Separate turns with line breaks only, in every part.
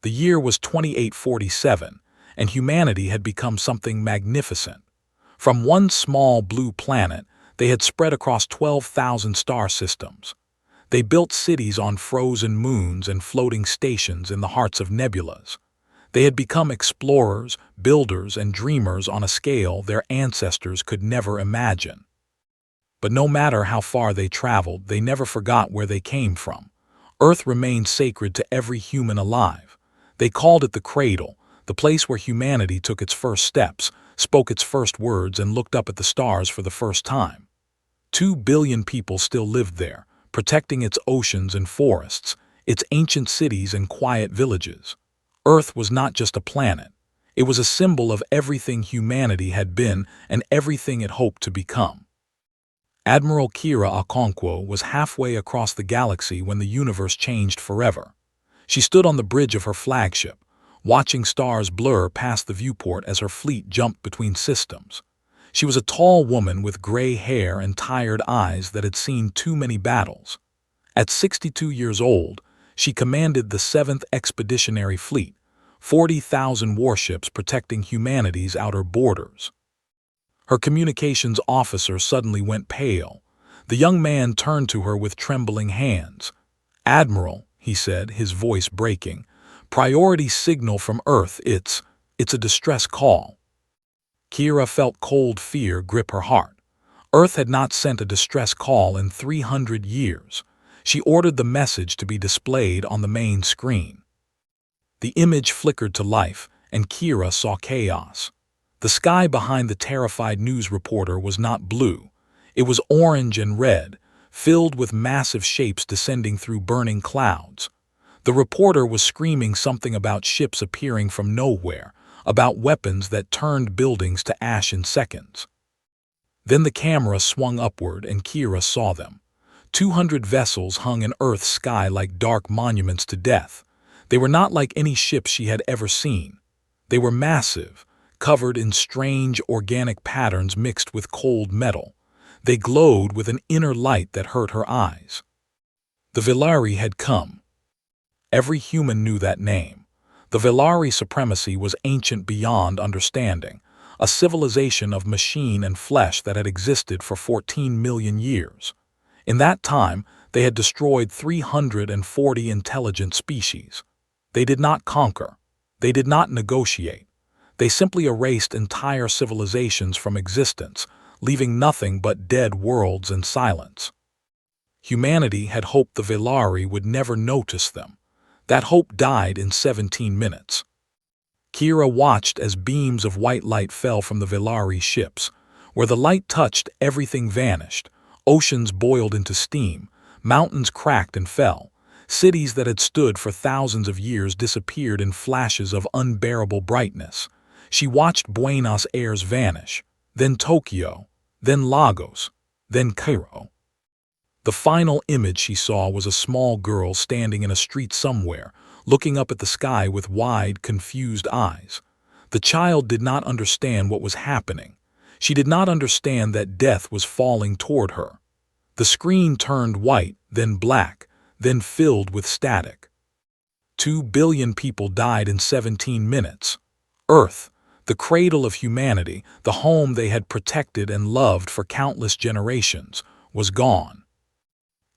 The year was 2847, and humanity had become something magnificent. From one small blue planet, they had spread across 12,000 star systems. They built cities on frozen moons and floating stations in the hearts of nebulas. They had become explorers, builders, and dreamers on a scale their ancestors could never imagine. But no matter how far they traveled, they never forgot where they came from. Earth remained sacred to every human alive. They called it the cradle, the place where humanity took its first steps, spoke its first words, and looked up at the stars for the first time. 2 billion people still lived there, protecting its oceans and forests, its ancient cities and quiet villages. Earth was not just a planet. It was a symbol of everything humanity had been and everything it hoped to become. Admiral Kira Okonkwo was halfway across the galaxy when the universe changed forever. She stood on the bridge of her flagship, watching stars blur past the viewport as her fleet jumped between systems. She was a tall woman with gray hair and tired eyes that had seen too many battles. At 62 years old, she commanded the 7th Expeditionary Fleet, 40,000 warships protecting humanity's outer borders. Her communications officer suddenly went pale. The young man turned to her with trembling hands. "Admiral," he said, his voice breaking, "priority signal from Earth, it's a distress call." Kira felt cold fear grip her heart. Earth had not sent a distress call in 300 years. She ordered the message to be displayed on the main screen. The image flickered to life, and Kira saw chaos. The sky behind the terrified news reporter was not blue. It was orange and red, filled with massive shapes descending through burning clouds. The reporter was screaming something about ships appearing from nowhere, about weapons that turned buildings to ash in seconds. Then the camera swung upward and Kira saw them. 200 vessels hung in Earth's sky like dark monuments to death. They were not like any ships she had ever seen. They were massive, covered in strange organic patterns mixed with cold metal. They glowed with an inner light that hurt her eyes. The Velari had come. Every human knew that name. The Velari supremacy was ancient beyond understanding, a civilization of machine and flesh that had existed for 14 million years. In that time, they had destroyed 340 intelligent species. They did not conquer. They did not negotiate. They simply erased entire civilizations from existence, leaving nothing but dead worlds and silence. Humanity had hoped the Velari would never notice them. That hope died in 17 minutes. Kira watched as beams of white light fell from the Velari ships. Where the light touched, everything vanished. Oceans boiled into steam, mountains cracked and fell. Cities that had stood for thousands of years disappeared in flashes of unbearable brightness. She watched Buenos Aires vanish, then Tokyo, then Lagos, then Cairo. The final image she saw was a small girl standing in a street somewhere, looking up at the sky with wide, confused eyes. The child did not understand what was happening. She did not understand that death was falling toward her. The screen turned white, then black, then filled with static. 2 billion people died in 17 minutes. Earth, the cradle of humanity, the home they had protected and loved for countless generations, was gone.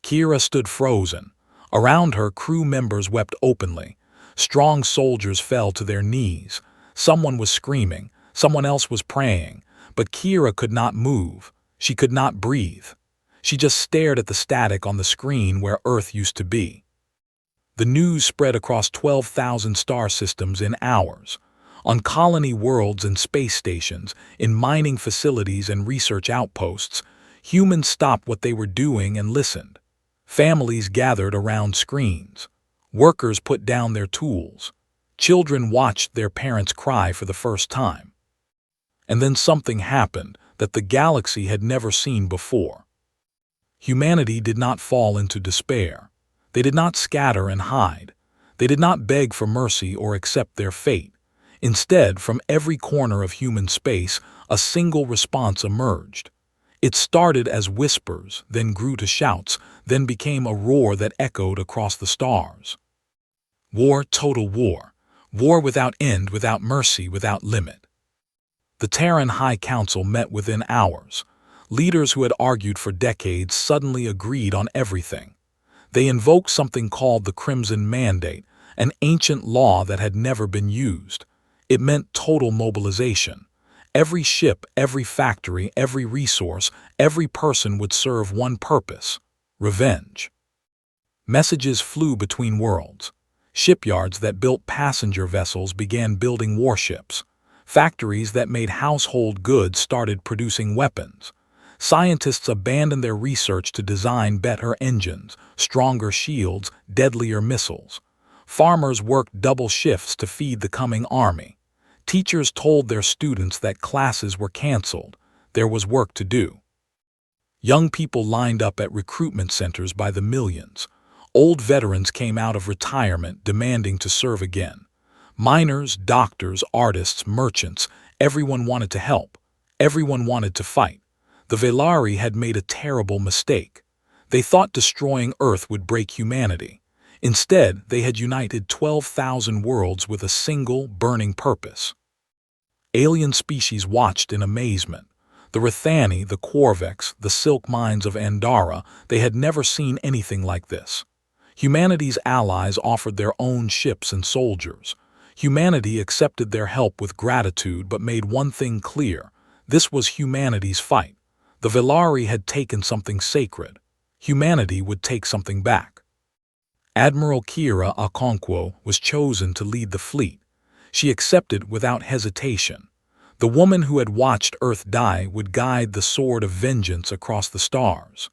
Kira stood frozen. Around her, crew members wept openly. Strong soldiers fell to their knees. Someone was screaming, someone else was praying, but Kira could not move. She could not breathe. She just stared at the static on the screen where Earth used to be. The news spread across 12,000 star systems in hours. On colony worlds and space stations, in mining facilities and research outposts, humans stopped what they were doing and listened. Families gathered around screens. Workers put down their tools. Children watched their parents cry for the first time. And then something happened that the galaxy had never seen before. Humanity did not fall into despair. They did not scatter and hide. They did not beg for mercy or accept their fate. Instead, from every corner of human space, a single response emerged. It started as whispers, then grew to shouts, then became a roar that echoed across the stars. War, total war. War without end, without mercy, without limit. The Terran High Council met within hours. Leaders who had argued for decades suddenly agreed on everything. They invoked something called the Crimson Mandate, an ancient law that had never been used. It meant total mobilization. Every ship, every factory, every resource, every person would serve one purpose: revenge. Messages flew between worlds. Shipyards that built passenger vessels began building warships. Factories that made household goods started producing weapons. Scientists abandoned their research to design better engines, stronger shields, deadlier missiles. Farmers worked double shifts to feed the coming army. Teachers told their students that classes were canceled. There was work to do. Young people lined up at recruitment centers by the millions. Old veterans came out of retirement demanding to serve again. Miners, doctors, artists, merchants, everyone wanted to help. Everyone wanted to fight. The Velari had made a terrible mistake. They thought destroying Earth would break humanity. Instead, they had united 12,000 worlds with a single, burning purpose. Alien species watched in amazement. The Rithani, the Korvax, the silk mines of Andara, they had never seen anything like this. Humanity's allies offered their own ships and soldiers. Humanity accepted their help with gratitude but made one thing clear: this was humanity's fight. The Velari had taken something sacred. Humanity would take something back. Admiral Kira Okonkwo was chosen to lead the fleet. She accepted without hesitation. The woman who had watched Earth die would guide the sword of vengeance across the stars.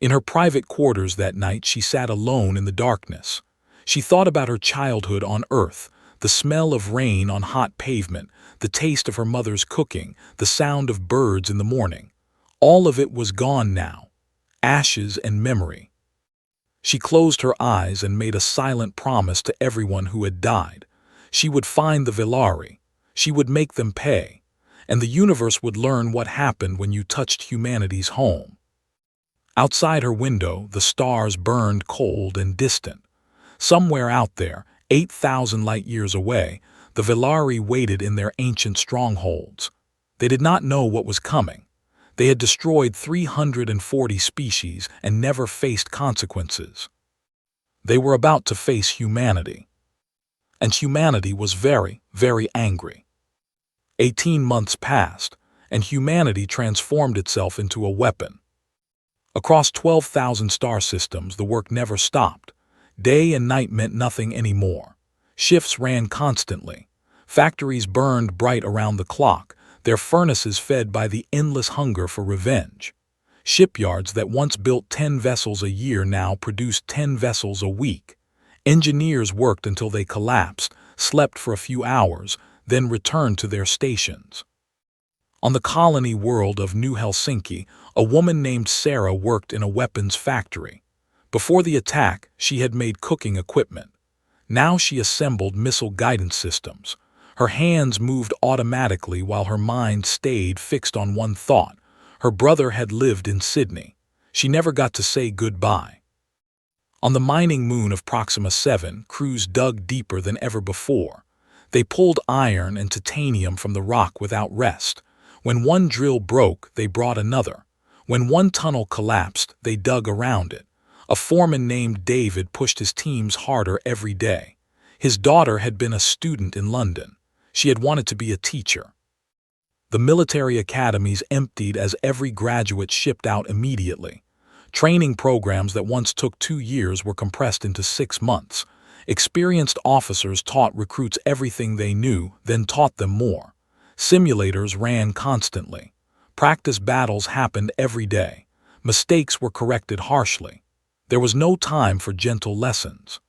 In her private quarters that night, she sat alone in the darkness. She thought about her childhood on Earth, the smell of rain on hot pavement, the taste of her mother's cooking, the sound of birds in the morning. All of it was gone now, ashes and memory. She closed her eyes and made a silent promise to everyone who had died. She would find the Velari. She would make them pay. And the universe would learn what happened when you touched humanity's home. Outside her window, the stars burned cold and distant. Somewhere out there, 8,000 light-years away, the Velari waited in their ancient strongholds. They did not know what was coming. They had destroyed 340 species and never faced consequences. They were about to face humanity. And humanity was very, very angry. 18 months passed, and humanity transformed itself into a weapon. Across 12,000 star systems, the work never stopped. Day and night meant nothing anymore. Shifts ran constantly. Factories burned bright around the clock, their furnaces fed by the endless hunger for revenge. Shipyards that once built 10 vessels a year now produced 10 vessels a week. Engineers worked until they collapsed, slept for a few hours, then returned to their stations. On the colony world of New Helsinki, a woman named Sarah worked in a weapons factory. Before the attack, she had made cooking equipment. Now she assembled missile guidance systems. Her hands moved automatically while her mind stayed fixed on one thought. Her brother had lived in Sydney. She never got to say goodbye. On the mining moon of Proxima 7, crews dug deeper than ever before. They pulled iron and titanium from the rock without rest. When one drill broke, they brought another. When one tunnel collapsed, they dug around it. A foreman named David pushed his teams harder every day. His daughter had been a student in London. She had wanted to be a teacher. The military academies emptied as every graduate shipped out immediately. Training programs that once took 2 years were compressed into 6 months. Experienced officers taught recruits everything they knew, then taught them more. Simulators ran constantly. Practice battles happened every day. Mistakes were corrected harshly. There was no time for gentle lessons.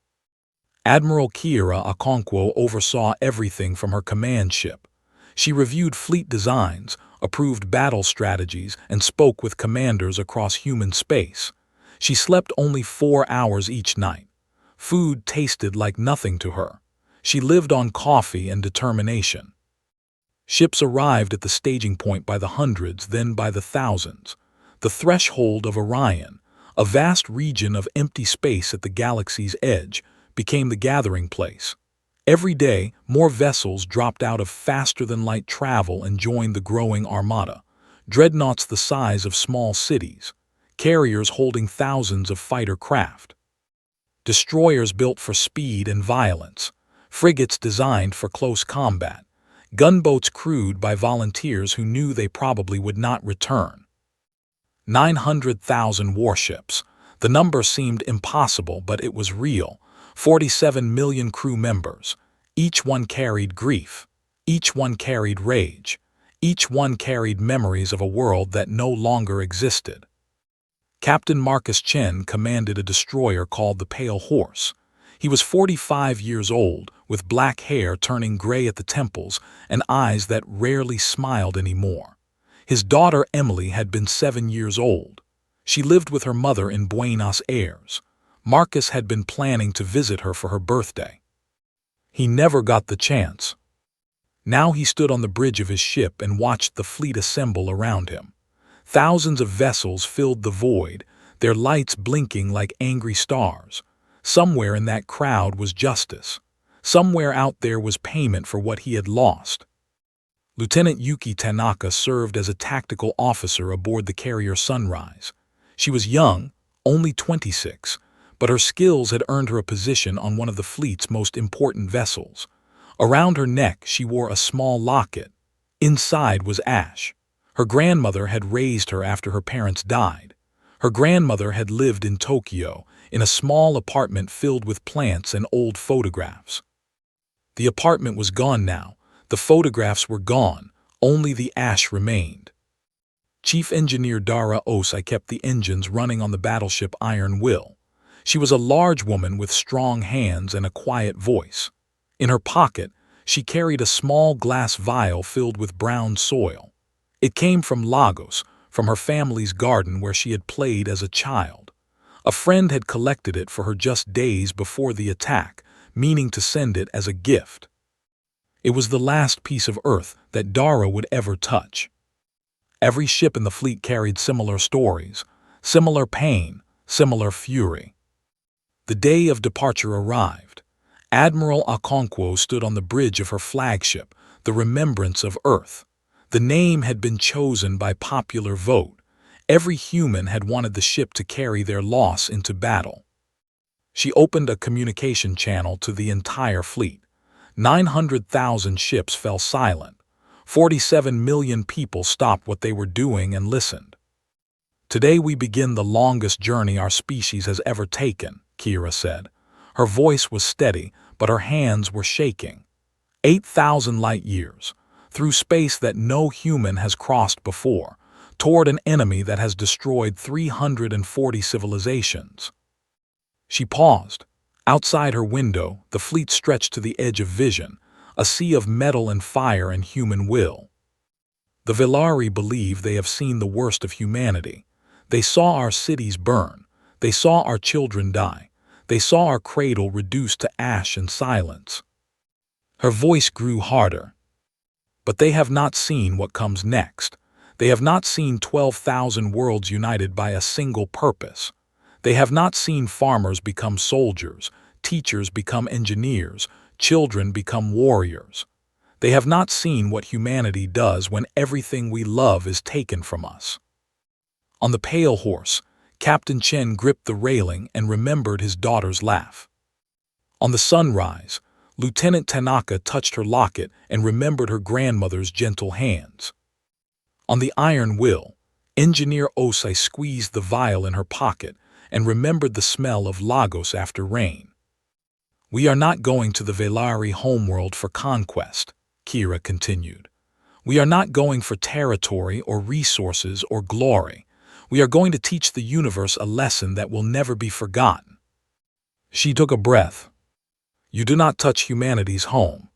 Admiral Kira Okonkwo oversaw everything from her command ship. She reviewed fleet designs, approved battle strategies, and spoke with commanders across human space. She slept only 4 hours each night. Food tasted like nothing to her. She lived on coffee and determination. Ships arrived at the staging point by the hundreds, then by the thousands. The threshold of Orion, a vast region of empty space at the galaxy's edge, became the gathering place. Every day, more vessels dropped out of faster-than-light travel and joined the growing armada, dreadnoughts the size of small cities, carriers holding thousands of fighter craft, destroyers built for speed and violence, frigates designed for close combat, gunboats crewed by volunteers who knew they probably would not return. 900,000 warships. The number seemed impossible, but it was real. 47 million crew members. Each one carried grief. Each one carried rage. Each one carried memories of a world that no longer existed. Captain Marcus Chen commanded a destroyer called the Pale Horse. He was 45 years old, with black hair turning gray at the temples and eyes that rarely smiled anymore. His daughter Emily had been 7 years old. She lived with her mother in Buenos Aires. Marcus had been planning to visit her for her birthday. He never got the chance. Now he stood on the bridge of his ship and watched the fleet assemble around him. Thousands of vessels filled the void, their lights blinking like angry stars. Somewhere in that crowd was justice. Somewhere out there was payment for what he had lost. Lieutenant Yuki Tanaka served as a tactical officer aboard the carrier Sunrise. She was young, only 26, but her skills had earned her a position on one of the fleet's most important vessels. Around her neck she wore a small locket. Inside was ash. Her grandmother had raised her after her parents died. Her grandmother had lived in Tokyo, in a small apartment filled with plants and old photographs. The apartment was gone now. The photographs were gone. Only the ash remained. Chief Engineer Dara Osai kept the engines running on the battleship Iron Will. She was a large woman with strong hands and a quiet voice. In her pocket, she carried a small glass vial filled with brown soil. It came from Lagos, from her family's garden where she had played as a child. A friend had collected it for her just days before the attack, meaning to send it as a gift. It was the last piece of earth that Dara would ever touch. Every ship in the fleet carried similar stories, similar pain, similar fury. The day of departure arrived. Admiral Okonkwo stood on the bridge of her flagship, the Remembrance of Earth. The name had been chosen by popular vote. Every human had wanted the ship to carry their loss into battle. She opened a communication channel to the entire fleet. 900,000 ships fell silent. 47 million people stopped what they were doing and listened. Today we begin the longest journey our species has ever taken, Kira said. Her voice was steady, but her hands were shaking. 8,000 light years, through space that no human has crossed before, toward an enemy that has destroyed 340 civilizations. She paused. Outside her window, the fleet stretched to the edge of vision, a sea of metal and fire and human will. The Velari believe they have seen the worst of humanity. They saw our cities burn. They saw our children die. They saw our cradle reduced to ash and silence. Her voice grew harder. But they have not seen what comes next. They have not seen 12,000 worlds united by a single purpose. They have not seen farmers become soldiers, teachers become engineers, children become warriors. They have not seen what humanity does when everything we love is taken from us. On the Pale Horse, Captain Chen gripped the railing and remembered his daughter's laugh. On the Sunrise, Lieutenant Tanaka touched her locket and remembered her grandmother's gentle hands. On the Iron Will, Engineer Osai squeezed the vial in her pocket and remembered the smell of Lagos after rain. We are not going to the Velari homeworld for conquest, Kira continued. We are not going for territory or resources or glory. We are going to teach the universe a lesson that will never be forgotten. She took a breath. You do not touch humanity's home.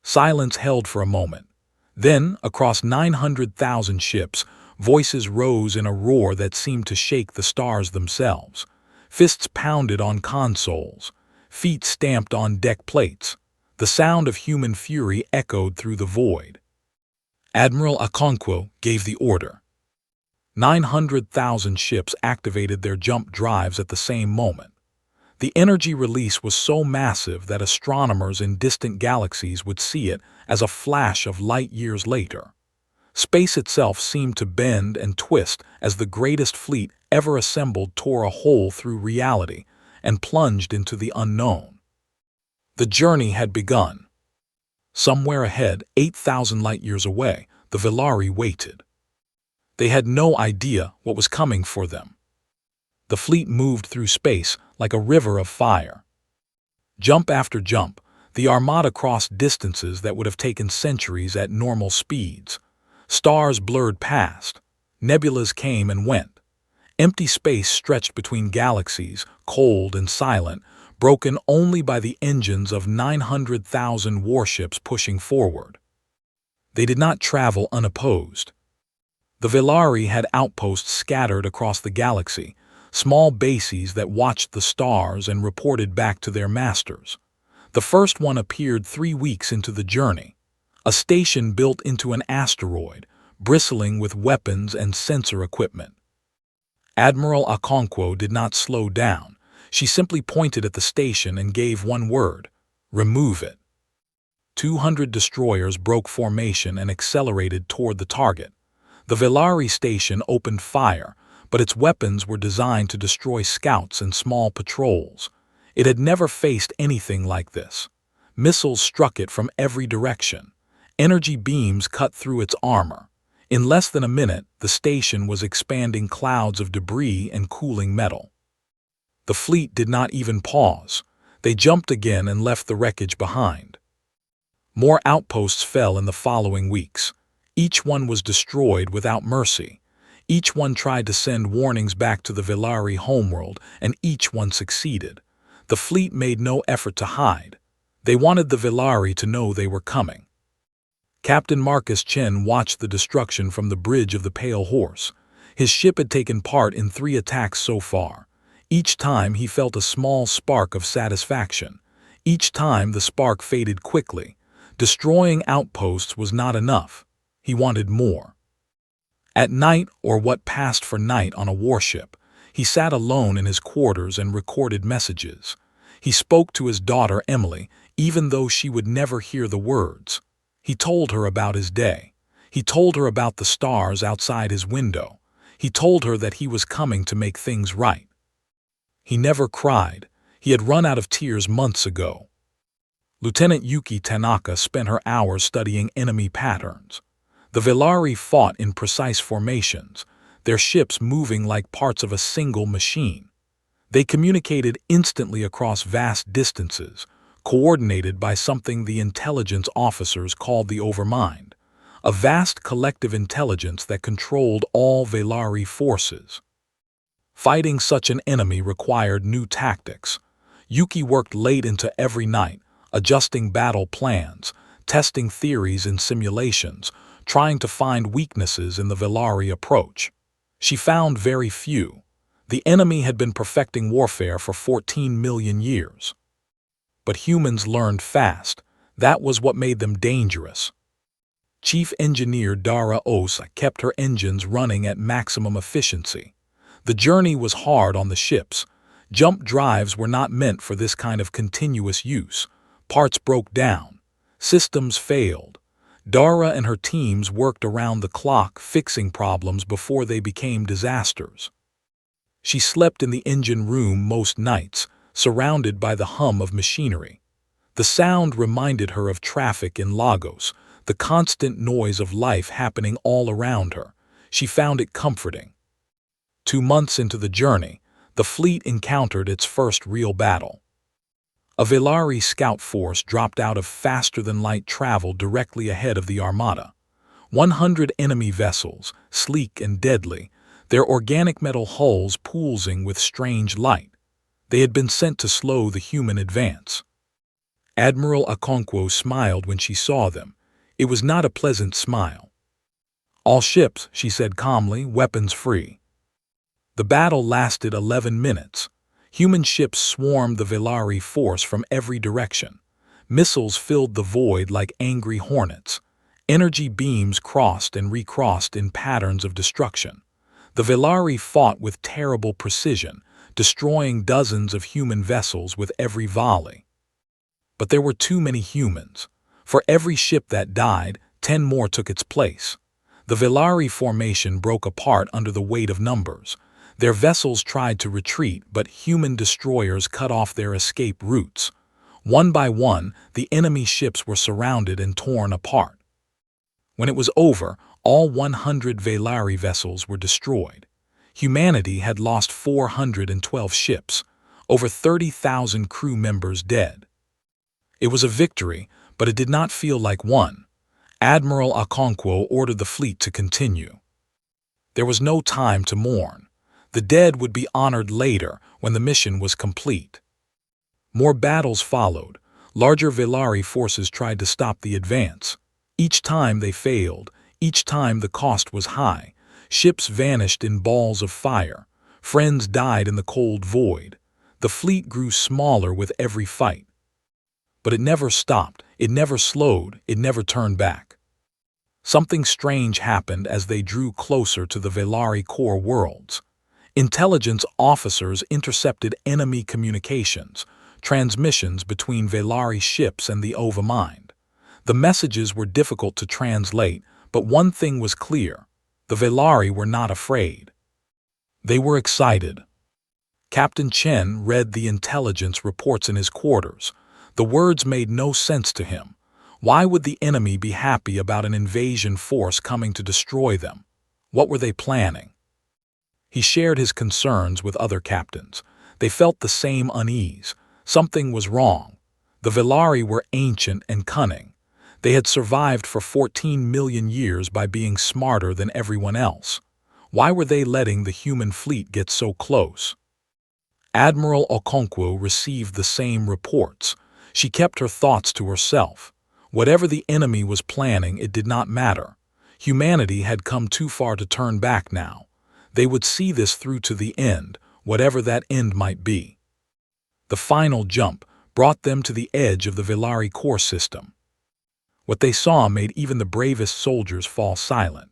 Silence held for a moment. Then, across 900,000 ships, voices rose in a roar that seemed to shake the stars themselves. Fists pounded on consoles. Feet stamped on deck plates. The sound of human fury echoed through the void. Admiral Okonkwo gave the order. 900,000 ships activated their jump drives at the same moment. The energy release was so massive that astronomers in distant galaxies would see it as a flash of light years later. Space itself seemed to bend and twist as the greatest fleet ever assembled tore a hole through reality and plunged into the unknown. The journey had begun. Somewhere ahead, 8,000 light-years away, the Velari waited. They had no idea what was coming for them. The fleet moved through space like a river of fire. Jump after jump, the Armada crossed distances that would have taken centuries at normal speeds. Stars blurred past. Nebulas came and went. Empty space stretched between galaxies, cold and silent, broken only by the engines of 900,000 warships pushing forward. They did not travel unopposed. The Velari had outposts scattered across the galaxy, small bases that watched the stars and reported back to their masters. The first one appeared 3 weeks into the journey. A station built into an asteroid, bristling with weapons and sensor equipment. Admiral Okonkwo did not slow down. She simply pointed at the station and gave one word: remove it. 200 destroyers broke formation and accelerated toward the target. The Velari station opened fire, but its weapons were designed to destroy scouts and small patrols. It had never faced anything like this. Missiles struck it from every direction. Energy beams cut through its armor. In less than a minute, the station was expanding clouds of debris and cooling metal. The fleet did not even pause. They jumped again and left the wreckage behind. More outposts fell in the following weeks. Each one was destroyed without mercy. Each one tried to send warnings back to the Velari homeworld, and each one succeeded. The fleet made no effort to hide. They wanted the Velari to know they were coming. Captain Marcus Chen watched the destruction from the bridge of the Pale Horse. His ship had taken part in 3 attacks so far. Each time he felt a small spark of satisfaction. Each time the spark faded quickly. Destroying outposts was not enough. He wanted more. At night, or what passed for night on a warship, he sat alone in his quarters and recorded messages. He spoke to his daughter Emily, even though she would never hear the words. He told her about his day. He told her about the stars outside his window. He told her that he was coming to make things right. He never cried. He had run out of tears months ago. Lieutenant Yuki Tanaka spent her hours studying enemy patterns. The Velari fought in precise formations, their ships moving like parts of a single machine. They communicated instantly across vast distances, coordinated by something the intelligence officers called the Overmind, a vast collective intelligence that controlled all Velari forces. Fighting such an enemy required new tactics. Yuki worked late into every night, adjusting battle plans, testing theories in simulations, trying to find weaknesses in the Velari approach. She found very few. The enemy had been perfecting warfare for 14 million years. But humans learned fast. That was what made them dangerous. Chief Engineer Dara Osa kept her engines running at maximum efficiency. The journey was hard on the ships. Jump drives were not meant for this kind of continuous use. Parts broke down. Systems failed. Dara and her teams worked around the clock fixing problems before they became disasters. She slept in the engine room most nights, surrounded by the hum of machinery. The sound reminded her of traffic in Lagos, the constant noise of life happening all around her. She found it comforting. 2 months into the journey, the fleet encountered its first real battle. A Velari scout force dropped out of faster-than-light travel directly ahead of the Armada. 100 enemy vessels, sleek and deadly, their organic metal hulls pulsing with strange light. They had been sent to slow the human advance. Admiral Okonkwo smiled when she saw them. It was not a pleasant smile. "All ships," she said calmly, "weapons free." The battle lasted 11 minutes. Human ships swarmed the Velari force from every direction. Missiles filled the void like angry hornets. Energy beams crossed and recrossed in patterns of destruction. The Velari fought with terrible precision, destroying dozens of human vessels with every volley. But there were too many humans. For every ship that died, 10 more took its place. The Velari formation broke apart under the weight of numbers. Their vessels tried to retreat, but human destroyers cut off their escape routes. One by one, the enemy ships were surrounded and torn apart. When it was over, all 100 Velari vessels were destroyed. Humanity had lost 412 ships, over 30,000 crew members dead. It was a victory, but it did not feel like one. Admiral Okonkwo ordered the fleet to continue. There was no time to mourn. The dead would be honored later when the mission was complete. More battles followed. Larger Velari forces tried to stop the advance. Each time they failed, each time the cost was high. Ships vanished in balls of fire. Friends died in the cold void. The fleet grew smaller with every fight. But it never stopped, it never slowed, it never turned back. Something strange happened as they drew closer to the Velari core worlds. Intelligence officers intercepted enemy communications, transmissions between Velari ships and the Ova Mind. The messages were difficult to translate, but one thing was clear. The Velari were not afraid. They were excited. Captain Chen read the intelligence reports in his quarters. The words made no sense to him. Why would the enemy be happy about an invasion force coming to destroy them? What were they planning? He shared his concerns with other captains. They felt the same unease. Something was wrong. The Velari were ancient and cunning. They had survived for 14 million years by being smarter than everyone else. Why were they letting the human fleet get so close? Admiral Okonkwo received the same reports. She kept her thoughts to herself. Whatever the enemy was planning, it did not matter. Humanity had come too far to turn back now. They would see this through to the end, whatever that end might be. The final jump brought them to the edge of the Velari core system. What they saw made even the bravest soldiers fall silent.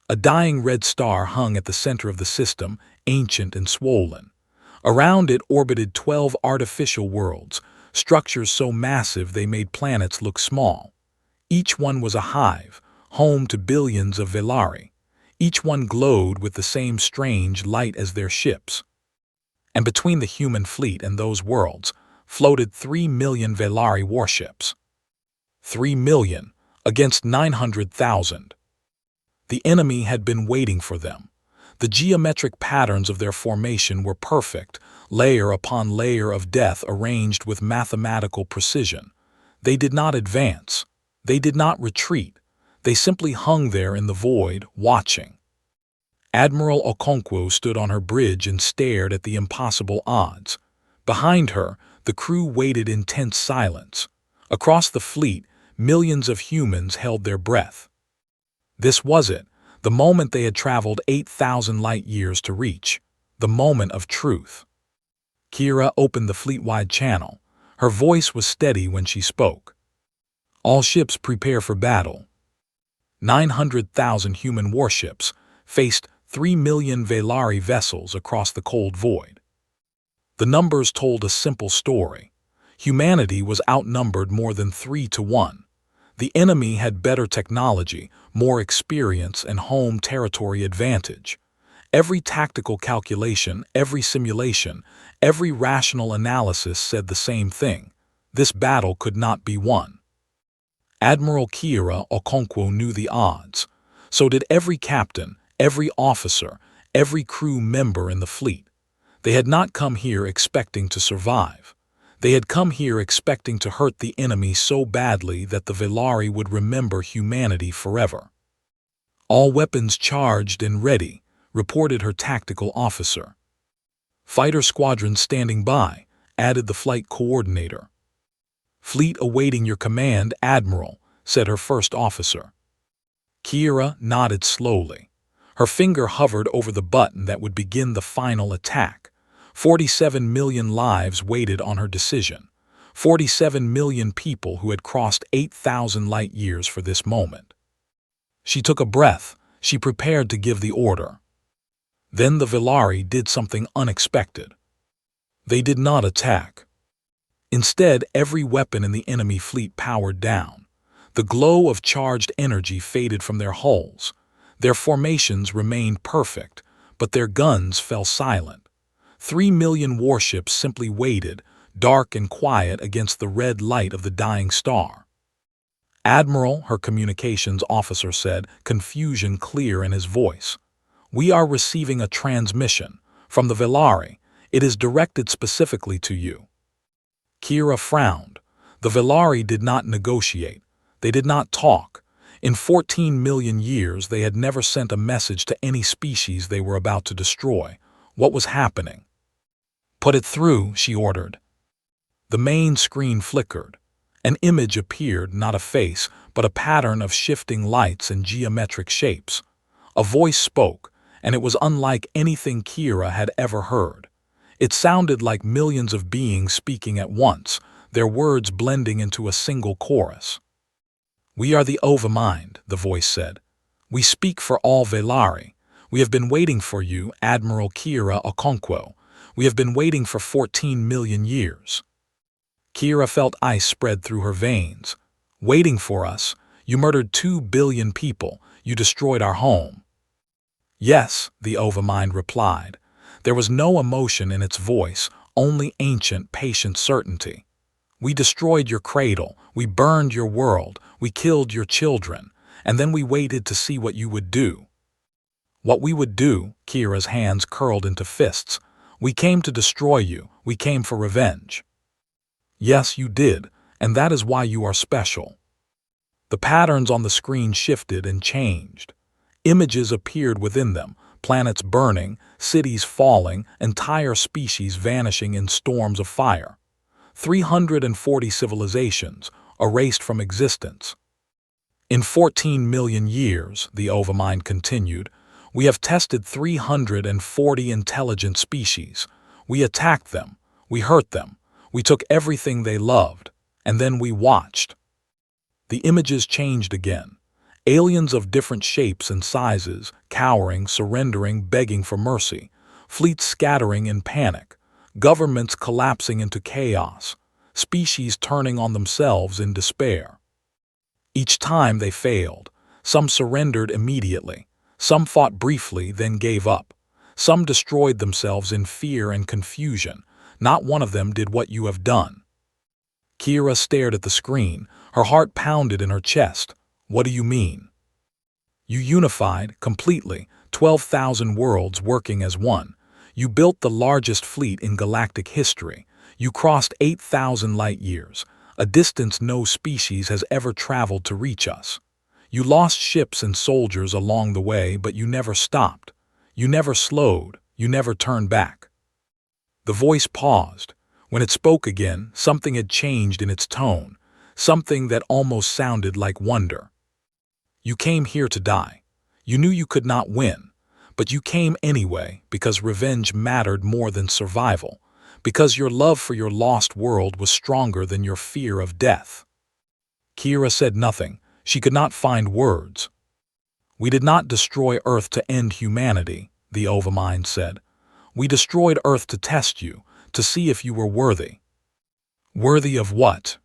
A dying red star hung at the center of the system, ancient and swollen. Around it orbited 12 artificial worlds, structures so massive they made planets look small. Each one was a hive, home to billions of Velari. Each one glowed with the same strange light as their ships. And between the human fleet and those worlds floated 3 million Velari warships. 3 million against 900,000. The enemy had been waiting for them. The geometric patterns of their formation were perfect, layer upon layer of death arranged with mathematical precision. They did not advance. They did not retreat. They simply hung there in the void, watching. Admiral Okonkwo stood on her bridge and stared at the impossible odds. Behind her, the crew waited in tense silence. Across the fleet, millions of humans held their breath. This was it, the moment they had traveled 8,000 light-years to reach, the moment of truth. Kira opened the fleet-wide channel. Her voice was steady when she spoke. All ships prepare for battle. 900,000 human warships faced 3 million Velari vessels across the cold void. The numbers told a simple story. Humanity was outnumbered more than 3 to 1. The enemy had better technology, more experience, and home territory advantage. Every tactical calculation, every simulation, every rational analysis said the same thing. This battle could not be won. Admiral Kira Okonkwo knew the odds. So did every captain, every officer, every crew member in the fleet. They had not come here expecting to survive. They had come here expecting to hurt the enemy so badly that the Velari would remember humanity forever. All weapons charged and ready, reported her tactical officer. Fighter squadron standing by, added the flight coordinator. Fleet awaiting your command, Admiral, said her first officer. Kira nodded slowly. Her finger hovered over the button that would begin the final attack. 47 million lives waited on her decision. 47 million people who had crossed 8,000 light-years for this moment. She took a breath. She prepared to give the order. Then the Velari did something unexpected. They did not attack. Instead, every weapon in the enemy fleet powered down. The glow of charged energy faded from their hulls. Their formations remained perfect, but their guns fell silent. 3 million warships simply waited, dark and quiet against the red light of the dying star. "Admiral," her communications officer said, confusion clear in his voice. "We are receiving a transmission from the Velari. It is directed specifically to you." Kira frowned. The Velari did not negotiate. They did not talk. In 14 million years, they had never sent a message to any species they were about to destroy. What was happening? "Put it through," she ordered. The main screen flickered. An image appeared, not a face, but a pattern of shifting lights and geometric shapes. A voice spoke, and it was unlike anything Kira had ever heard. It sounded like millions of beings speaking at once, their words blending into a single chorus. "We are the Overmind," the voice said. "We speak for all Velari. We have been waiting for you, Admiral Kira Okonkwo. We have been waiting for 14 million years." Kira felt ice spread through her veins. "Waiting for us? You murdered 2 billion people. You destroyed our home." "Yes," the Overmind replied. There was no emotion in its voice, only ancient, patient certainty. "We destroyed your cradle, we burned your world, we killed your children, and then we waited to see what you would do." "What we would do?" Kira's hands curled into fists. "We came to destroy you, we came for revenge." "Yes, you did, and that is why you are special." The patterns on the screen shifted and changed. Images appeared within them, planets burning, cities falling, entire species vanishing in storms of fire. 340 civilizations erased from existence. "In 14 million years," the Overmind continued, "we have tested 340 intelligent species. We attacked them, we hurt them, we took everything they loved, and then we watched." The images changed again. Aliens of different shapes and sizes, cowering, surrendering, begging for mercy. Fleets scattering in panic. Governments collapsing into chaos. Species turning on themselves in despair. Each time they failed. Some surrendered immediately. Some fought briefly, then gave up. Some destroyed themselves in fear and confusion. Not one of them did what you have done. Kira stared at the screen. Her heart pounded in her chest. "What do you mean?" "You unified, completely, 12,000 worlds working as one. You built the largest fleet in galactic history. You crossed 8,000 light years, a distance no species has ever traveled to reach us. You lost ships and soldiers along the way, but you never stopped. You never slowed. You never turned back." The voice paused. When it spoke again, something had changed in its tone, something that almost sounded like wonder. "You came here to die. You knew you could not win, but you came anyway because revenge mattered more than survival, because your love for your lost world was stronger than your fear of death." Kira said nothing. She could not find words. "We did not destroy Earth to end humanity," the Overmind said. "We destroyed Earth to test you, to see if you were worthy." "Worthy of what?"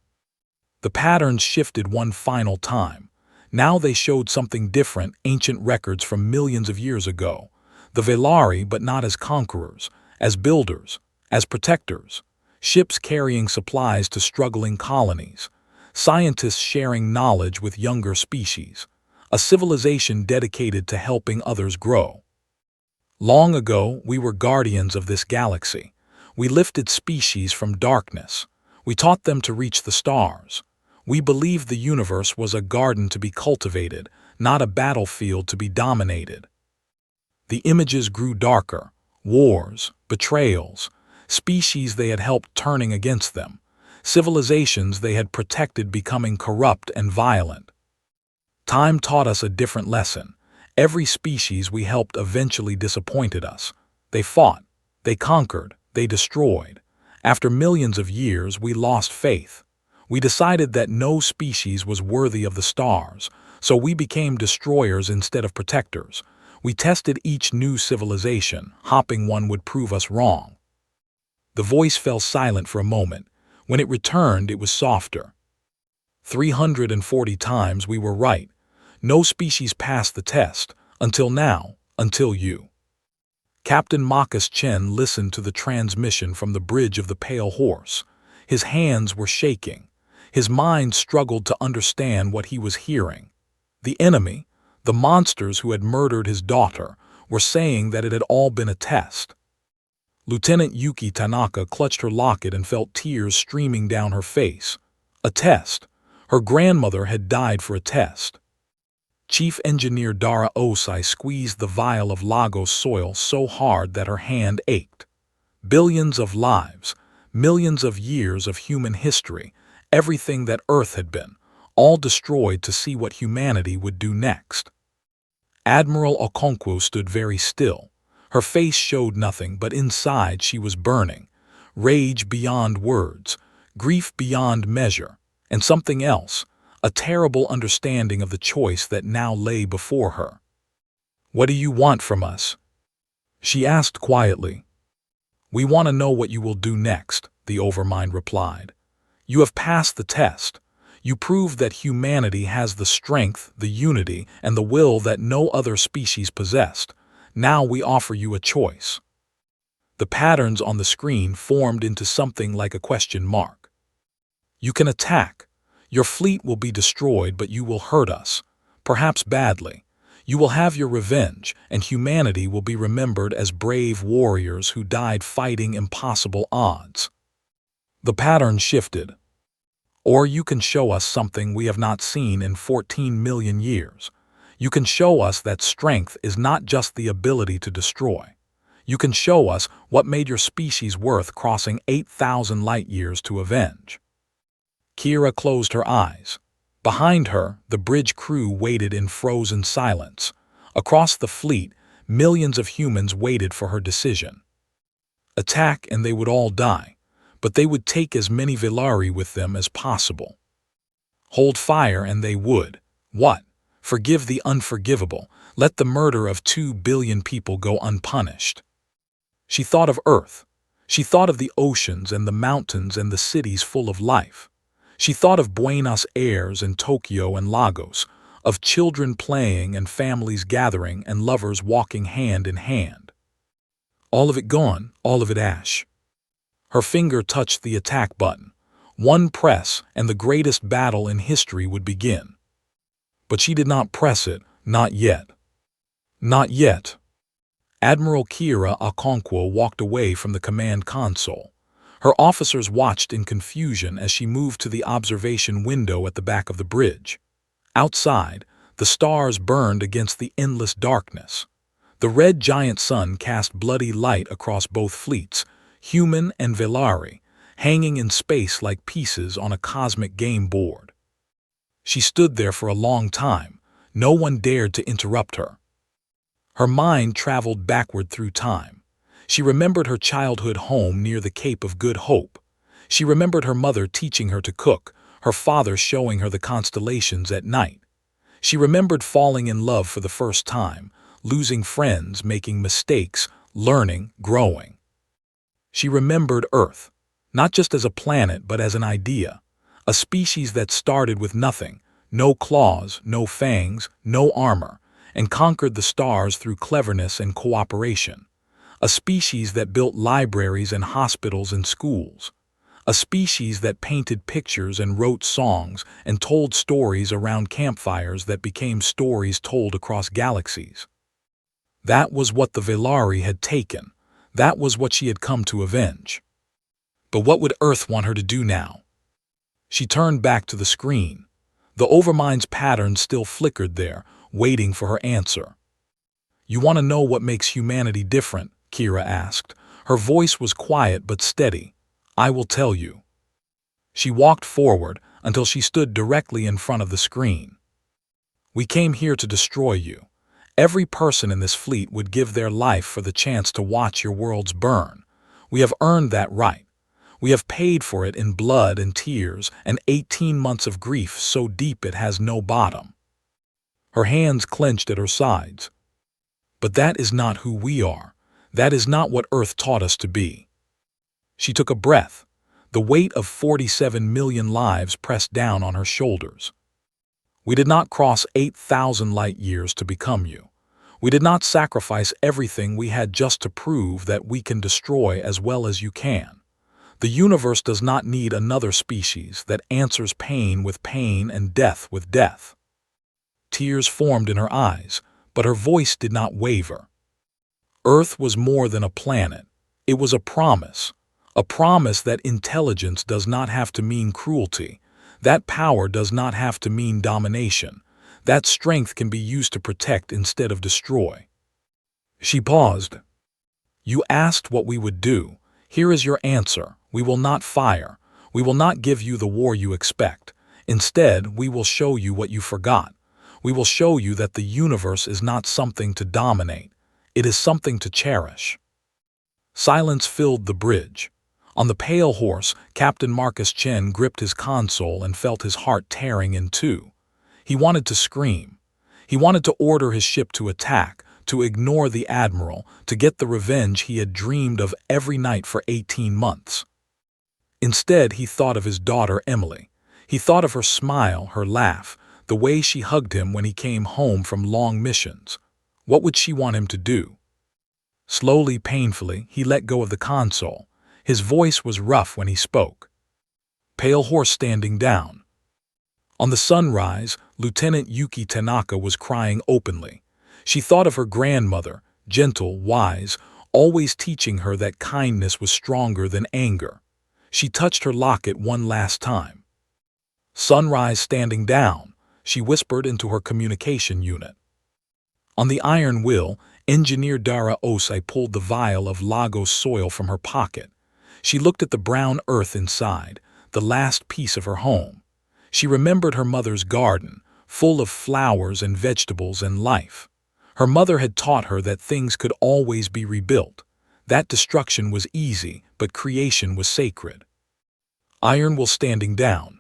The patterns shifted one final time. Now they showed something different, ancient records from millions of years ago. The Velari, but not as conquerors, as builders, as protectors. Ships carrying supplies to struggling colonies. Scientists sharing knowledge with younger species. A civilization dedicated to helping others grow. "Long ago, we were guardians of this galaxy. We lifted species from darkness. We taught them to reach the stars. We believed the universe was a garden to be cultivated, not a battlefield to be dominated." The images grew darker. Wars, betrayals, species they had helped turning against them, civilizations they had protected becoming corrupt and violent. Time taught us a different lesson. Every species we helped eventually disappointed us. They fought, they conquered, they destroyed. After millions of years, we lost faith. We decided that no species was worthy of the stars, so we became destroyers instead of protectors. We tested each new civilization, hoping one would prove us wrong. The voice fell silent for a moment. When it returned, it was softer. 340 times we were right. No species passed the test, until now, until you. Captain Marcus Chen listened to the transmission from the bridge of the Pale Horse. His hands were shaking. His mind struggled to understand what he was hearing. The enemy, the monsters who had murdered his daughter, were saying that it had all been a test. Lieutenant Yuki Tanaka clutched her locket and felt tears streaming down her face. A test. Her grandmother had died for a test. Chief Engineer Dara Osai squeezed the vial of Lagos soil so hard that her hand ached. Billions of lives, millions of years of human history, everything that Earth had been, all destroyed to see what humanity would do next. Admiral Okonkwo stood very still. Her face showed nothing, but inside she was burning. Rage beyond words, grief beyond measure, and something else, a terrible understanding of the choice that now lay before her. "What do you want from us?" she asked quietly. "We want to know what you will do next," the Overmind replied. "You have passed the test. You proved that humanity has the strength, the unity, and the will that no other species possessed. Now we offer you a choice." The patterns on the screen formed into something like a question mark. "You can attack. Your fleet will be destroyed, but you will hurt us, perhaps badly. You will have your revenge, and humanity will be remembered as brave warriors who died fighting impossible odds." The pattern shifted. "Or you can show us something we have not seen in 14 million years. You can show us that strength is not just the ability to destroy. You can show us what made your species worth crossing 8,000 light-years to avenge." Kira closed her eyes. Behind her, the bridge crew waited in frozen silence. Across the fleet, millions of humans waited for her decision. Attack and they would all die, but they would take as many Velari with them as possible. Hold fire and they would. What? Forgive the unforgivable. Let the murder of 2 billion people go unpunished. She thought of Earth. She thought of the oceans and the mountains and the cities full of life. She thought of Buenos Aires and Tokyo and Lagos, of children playing and families gathering and lovers walking hand in hand. All of it gone, all of it ash. Her finger touched the attack button. One press and the greatest battle in history would begin. But she did not press it, not yet. Not yet. Admiral Kira Okonkwo walked away from the command console. Her officers watched in confusion as she moved to the observation window at the back of the bridge. Outside, the stars burned against the endless darkness. The red giant sun cast bloody light across both fleets, human and Velari, hanging in space like pieces on a cosmic game board. She stood there for a long time. No one dared to interrupt her. Her mind traveled backward through time. She remembered her childhood home near the Cape of Good Hope. She remembered her mother teaching her to cook, her father showing her the constellations at night. She remembered falling in love for the first time, losing friends, making mistakes, learning, growing. She remembered Earth, not just as a planet but as an idea, a species that started with nothing, no claws, no fangs, no armor, and conquered the stars through cleverness and cooperation. A species that built libraries and hospitals and schools. A species that painted pictures and wrote songs and told stories around campfires that became stories told across galaxies. That was what the Velari had taken. That was what she had come to avenge. But what would Earth want her to do now? She turned back to the screen. The Overmind's pattern still flickered there, waiting for her answer. "You want to know what makes humanity different?" Kira asked. Her voice was quiet but steady. "I will tell you." She walked forward until she stood directly in front of the screen. "We came here to destroy you. Every person in this fleet would give their life for the chance to watch your worlds burn. We have earned that right. We have paid for it in blood and tears and 18 months of grief so deep it has no bottom." Her hands clenched at her sides. But that is not who we are. That is not what Earth taught us to be. She took a breath. The weight of 47 million lives pressed down on her shoulders. We did not cross 8,000 light years to become you. We did not sacrifice everything we had just to prove that we can destroy as well as you can. The universe does not need another species that answers pain with pain and death with death. Tears formed in her eyes, but her voice did not waver. Earth was more than a planet. It was a promise that intelligence does not have to mean cruelty, that power does not have to mean domination, that strength can be used to protect instead of destroy. She paused. You asked what we would do. Here is your answer. We will not fire. We will not give you the war you expect. Instead, we will show you what you forgot. We will show you that the universe is not something to dominate. It is something to cherish. Silence filled the bridge. On the pale horse, Captain Marcus Chen gripped his console and felt his heart tearing in two. He wanted to scream. He wanted to order his ship to attack, to ignore the admiral, to get the revenge he had dreamed of every night for 18 months. Instead, he thought of his daughter Emily. He thought of her smile, her laugh, the way she hugged him when he came home from long missions. What would she want him to do? Slowly, painfully, he let go of the console. His voice was rough when he spoke. Pale horse standing down. On the sunrise, Lieutenant Yuki Tanaka was crying openly. She thought of her grandmother, gentle, wise, always teaching her that kindness was stronger than anger. She touched her locket one last time. Sunrise standing down, she whispered into her communication unit. On the iron wheel, Engineer Dara Osei pulled the vial of Lagos soil from her pocket. She looked at the brown earth inside, the last piece of her home. She remembered her mother's garden, full of flowers and vegetables and life. Her mother had taught her that things could always be rebuilt, that destruction was easy, but creation was sacred. Iron Will standing down.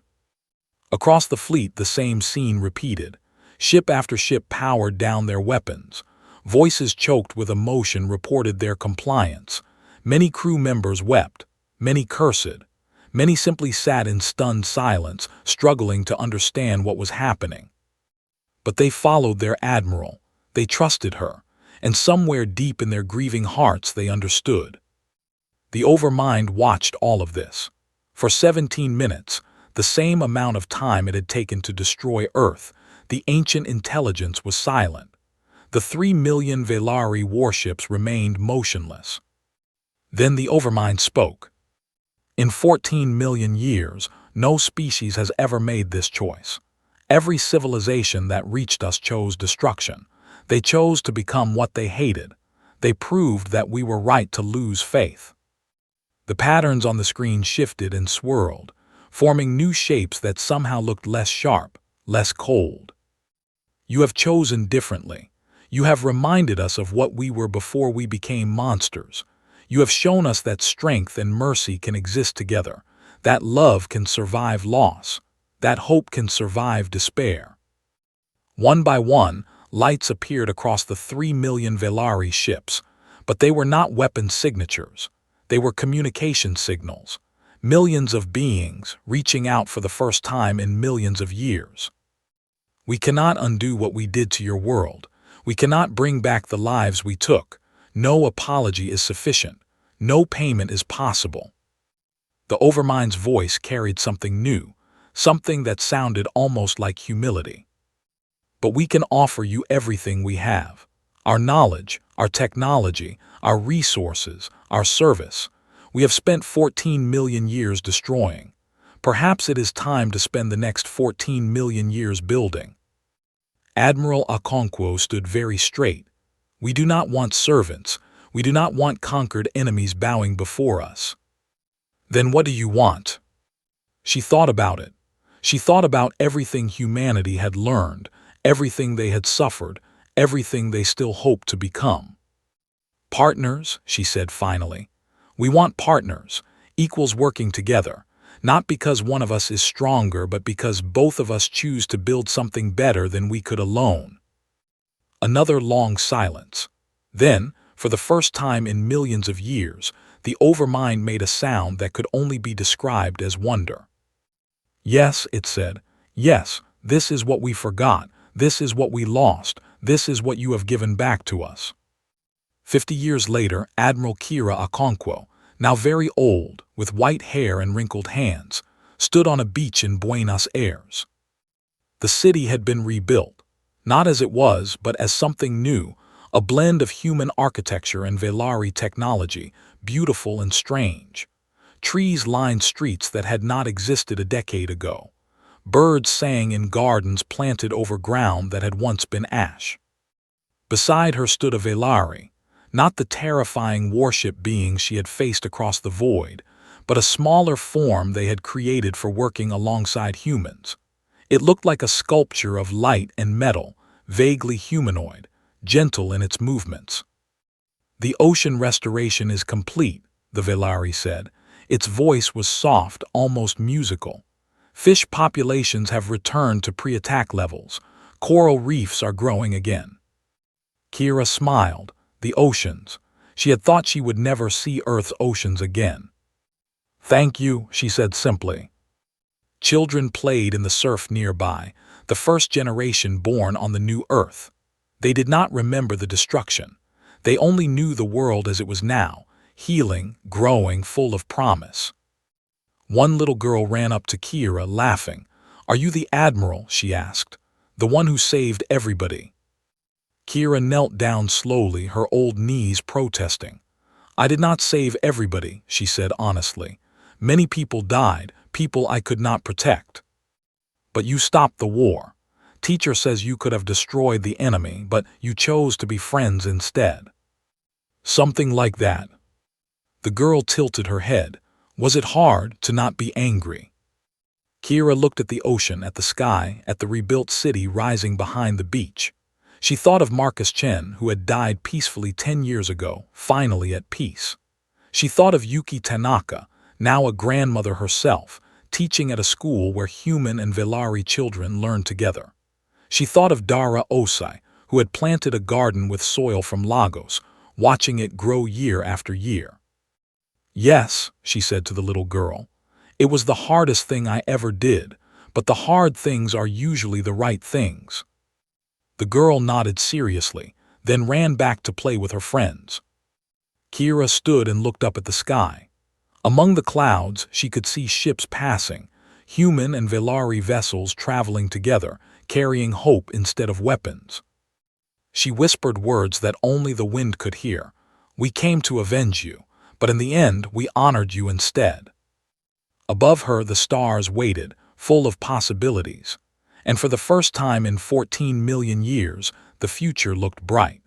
Across the fleet, the same scene repeated. Ship after ship powered down their weapons. Voices choked with emotion reported their compliance. Many crew members wept, many cursed. Many simply sat in stunned silence, struggling to understand what was happening. But they followed their admiral. They trusted her, and somewhere deep in their grieving hearts they understood. The Overmind watched all of this. For 17 minutes, the same amount of time it had taken to destroy Earth, the ancient intelligence was silent. The 3 million Velari warships remained motionless. Then the Overmind spoke. In 14 million years, no species has ever made this choice. Every civilization that reached us chose destruction. They chose to become what they hated. They proved that we were right to lose faith. The patterns on the screen shifted and swirled, forming new shapes that somehow looked less sharp, less cold. You have chosen differently. You have reminded us of what we were before we became monsters. You have shown us that strength and mercy can exist together, that love can survive loss, that hope can survive despair. One by one, lights appeared across the 3 million Velari ships, but they were not weapon signatures. They were communication signals, millions of beings reaching out for the first time in millions of years. We cannot undo what we did to your world. We cannot bring back the lives we took. No apology is sufficient. No payment is possible. The Overmind's voice carried something new, something that sounded almost like humility. But we can offer you everything we have. Our knowledge, our technology, our resources, our service. We have spent 14 million years destroying. Perhaps it is time to spend the next 14 million years building. Admiral Okonkwo stood very straight. We do not want servants. We do not want conquered enemies bowing before us. Then what do you want? She thought about it. She thought about everything humanity had learned, everything they had suffered, everything they still hoped to become. Partners, she said finally. We want partners, equals working together, not because one of us is stronger, but because both of us choose to build something better than we could alone. Another long silence. Then, for the first time in millions of years, the Overmind made a sound that could only be described as wonder. Yes, it said. Yes, this is what we forgot. This is what we lost. This is what you have given back to us. 50 years later, Admiral Kira Okonkwo, now very old, with white hair and wrinkled hands, stood on a beach in Buenos Aires. The city had been rebuilt, not as it was, but as something new, a blend of human architecture and Velari technology, beautiful and strange. Trees lined streets that had not existed a decade ago. Birds sang in gardens planted over ground that had once been ash. Beside her stood a Velari, not the terrifying warship being she had faced across the void, but a smaller form they had created for working alongside humans. It looked like a sculpture of light and metal, vaguely humanoid, gentle in its movements. "The ocean restoration is complete," the Velari said. Its voice was soft, almost musical. "Fish populations have returned to pre-attack levels. Coral reefs are growing again." Kira smiled. The oceans. She had thought she would never see Earth's oceans again. "Thank you," she said simply. Children played in the surf nearby, the first generation born on the new Earth. They did not remember the destruction. They only knew the world as it was now, healing, growing, full of promise. One little girl ran up to Kira, laughing. "Are you the Admiral?" she asked. "The one who saved everybody?" Kira knelt down slowly, her old knees protesting. "I did not save everybody," she said honestly. "Many people died, people I could not protect. But you stopped the war. Teacher says you could have destroyed the enemy, but you chose to be friends instead." "Something like that." The girl tilted her head. Was it hard to not be angry? Kira looked at the ocean, at the sky, at the rebuilt city rising behind the beach. She thought of Marcus Chen, who had died peacefully 10 years ago, finally at peace. She thought of Yuki Tanaka, now a grandmother herself, teaching at a school where human and Velari children learned together. She thought of Dara Osai, who had planted a garden with soil from Lagos, watching it grow year after year. "Yes," she said to the little girl, "it was the hardest thing I ever did, but the hard things are usually the right things." The girl nodded seriously, then ran back to play with her friends. Kira stood and looked up at the sky. Among the clouds, she could see ships passing, human and Velari vessels traveling together, carrying hope instead of weapons. She whispered words that only the wind could hear. "We came to avenge you, but in the end we honored you instead." Above her the stars waited, full of possibilities. And for the first time in 14 million years, the future looked bright.